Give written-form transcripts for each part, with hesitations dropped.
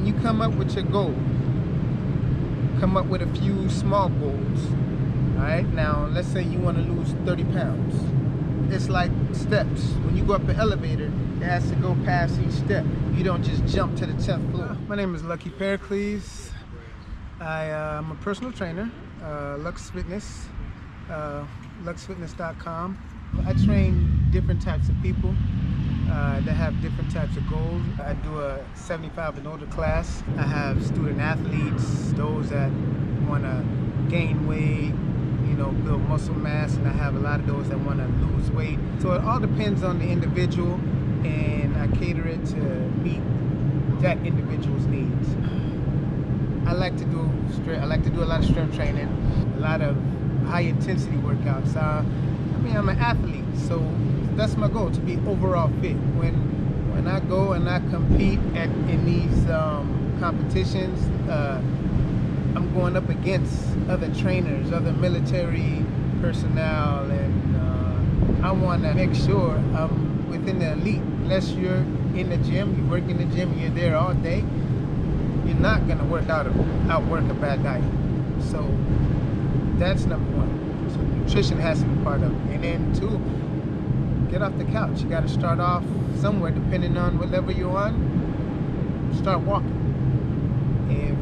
when you come up with your goal, come up with a few small goals. All right, now let's say you want to lose 30 pounds. It's like steps. When you go up an elevator, it has to go past each step. You don't just jump to the 10th floor. My name is Lucky Pericles. I'm a personal trainer, Lux Fitness, luxfitness.com. I train different types of people that have different types of goals. I do a 75 and older class. I have student athletes, those that want to gain weight, build muscle mass, and I have a lot of those that want to lose weight. So it all depends on the individual, and I cater it to meet that individual's needs. I like to do a lot of strength training, a lot of high intensity workouts. I'm an athlete, so that's my goal, to be overall fit. When I go and I compete in these competitions, I'm going up against other trainers, other military personnel, and I want to make sure I'm within the elite. Unless you're in the gym, you work in the gym, you're there all day, you're not going to outwork a bad diet. So that's number one. So nutrition has to be part of it. And then two, get off the couch. You got to start off somewhere, depending on what level you're on. Start walking. If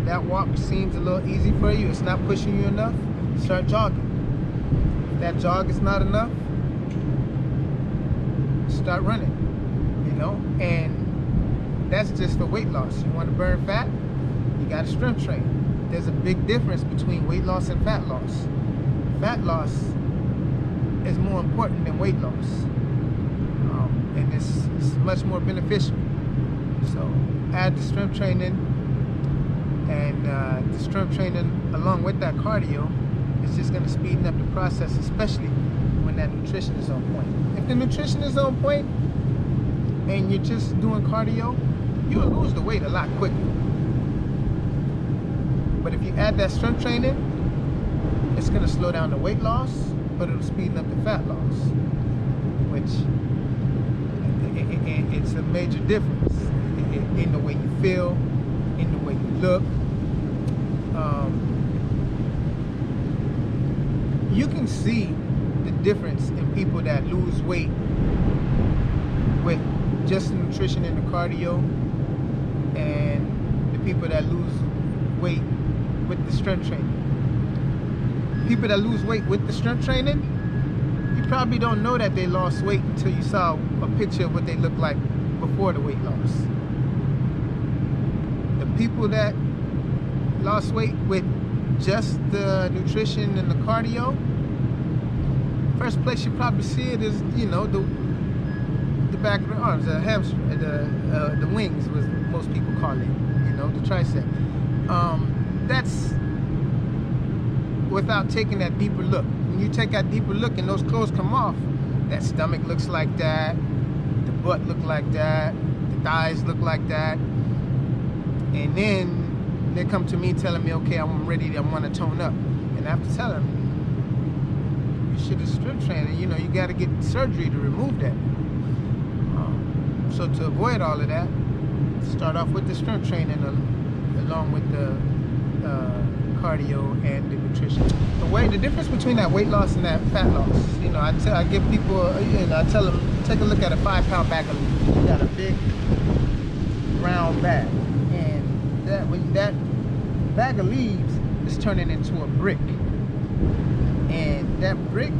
that walk seems a little easy for you, it's not pushing you enough, start jogging. If that jog is not enough, start running, and that's just for weight loss. You want to burn fat, you got to strength train. There's a big difference between weight loss and fat loss. Fat loss is more important than weight loss, and it's much more beneficial. So add the strength training, and the strength training along with that cardio is just going to speed up the process, especially when that nutrition is on point. If the nutrition is on point and you're just doing cardio, you'll lose the weight a lot quicker. But if you add that strength training, it's going to slow down the weight loss, but it'll speed up the fat loss, which it's a major difference in the way you feel, in the way you look. You can see the difference in people that lose weight with just the nutrition and the cardio, and the people that lose weight with the strength training. People that lose weight with the strength training, you probably don't know that they lost weight until you saw a picture of what they looked like before the weight loss. The people that lost weight with just the nutrition and the cardio, first place you probably see it is, the back of the arms, the hamstring, the wings, was most people call it, the tricep. That's without taking that deeper look. When you take that deeper look and those clothes come off, that stomach looks like that, the butt look like that, the thighs look like that, and then they come to me telling me, okay, I'm ready, I want to tone up. And I have to tell them, you should have strength trained, you got to get surgery to remove that. So to avoid all of that, start off with the strength training along with the cardio and the nutrition. The difference between that weight loss and that fat loss, I give people, I tell them, take a look at a 5-pound bag of leaves. You got a big round bag, and that bag of leaves is turning into a brick, and that brick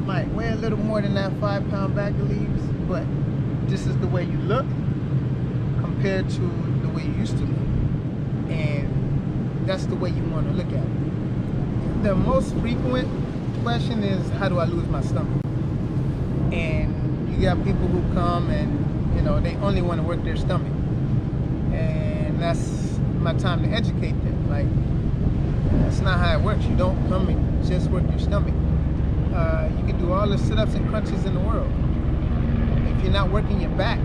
might weigh a little more than that 5-pound bag of leaves, but this is the way you look compared to the way you used to look, and that's the way you want to look at it. The most frequent question is, how do I lose my stomach? And you got people who come and they only want to work their stomach, and that's my time to educate them. Like, that's not how it works. You don't come and just work your stomach. You can do all the sit-ups and crunches in the world. If you're not working your back,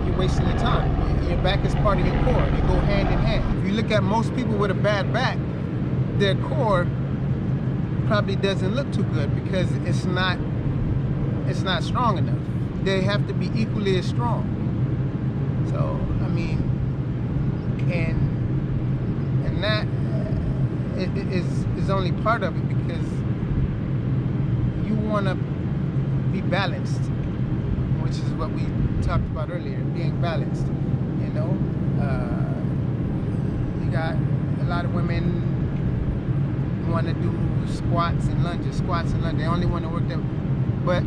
you're wasting your time. Your back is part of your core. They go hand in hand. If you look at most people with a bad back, their core probably doesn't look too good because it's not strong enough. They have to be equally as strong. So, is only part of it because you want to be balanced, which is what we talked about earlier, being balanced. You know, you got a lot of women want to do squats and lunges. They only want to work them, but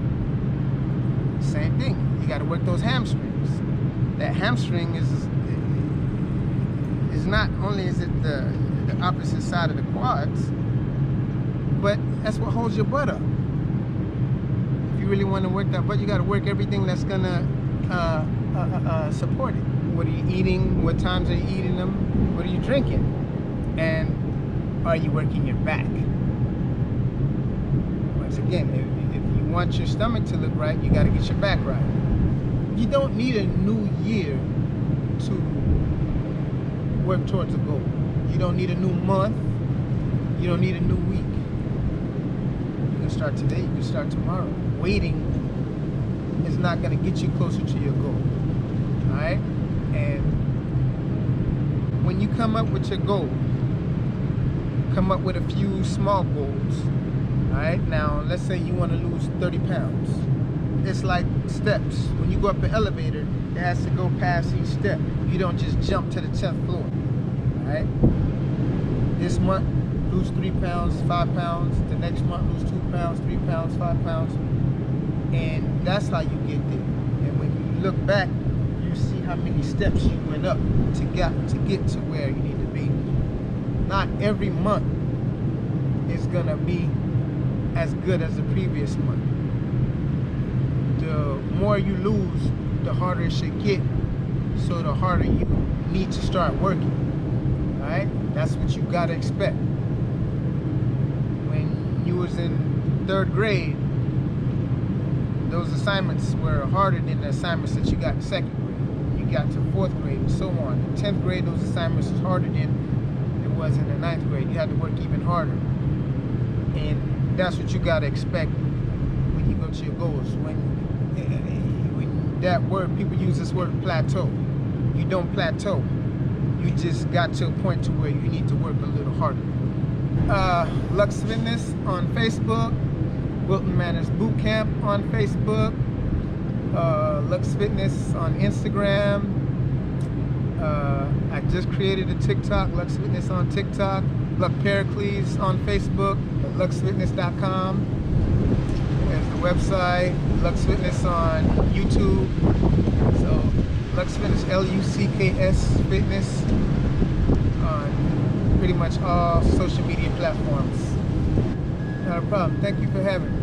same thing. You got to work those hamstrings. That hamstring is not only is it the opposite side of the quads, but that's what holds your butt up. If you really want to work that butt, you got to work everything that's gonna support it. What are you eating? What times are you eating them? What are you drinking? And are you working your back? Once again, if you want your stomach to look right, you got to get your back right. You don't need a new year to work towards a goal. You don't need a new month. You don't need a new week. You can start today, you can start tomorrow. Waiting is not going to get you closer to your goal. Alright? And when you come up with your goal, come up with a few small goals. Alright? Now, let's say you want to lose 30 pounds. It's like steps. When you go up an elevator, it has to go past each step. You don't just jump to the 10th floor. Alright? This month, lose 3 pounds, 5 pounds. The next month, lose 2 pounds, 3 pounds, 5 pounds. And that's how you get there. And when you look back, you see how many steps you went up to get to where you need to be. Not every month is gonna be as good as the previous month. The more you lose, the harder it should get. So the harder you need to start working. Alright? That's what you gotta expect. When you was in 3rd grade, those assignments were harder than the assignments that you got in 2nd grade. You got to 4th grade and so on. In 10th grade, those assignments was harder than it was in the 9th grade. You had to work even harder. And that's what you gotta expect when you go to your goals. When that word, people use this word plateau. You don't plateau. You just got to a point to where you need to work a little harder. Lux Fitness on Facebook, Wilton Manors Boot Camp on Facebook, Lux Fitness on Instagram. I just created a TikTok, Lux Fitness on TikTok, Lux Pericles on Facebook, luxfitness.com. There's the website, Lux Fitness on YouTube. So Lux Fitness, L-U-C-K-S Fitness on pretty much all social media platforms. Not a problem. Thank you for having me.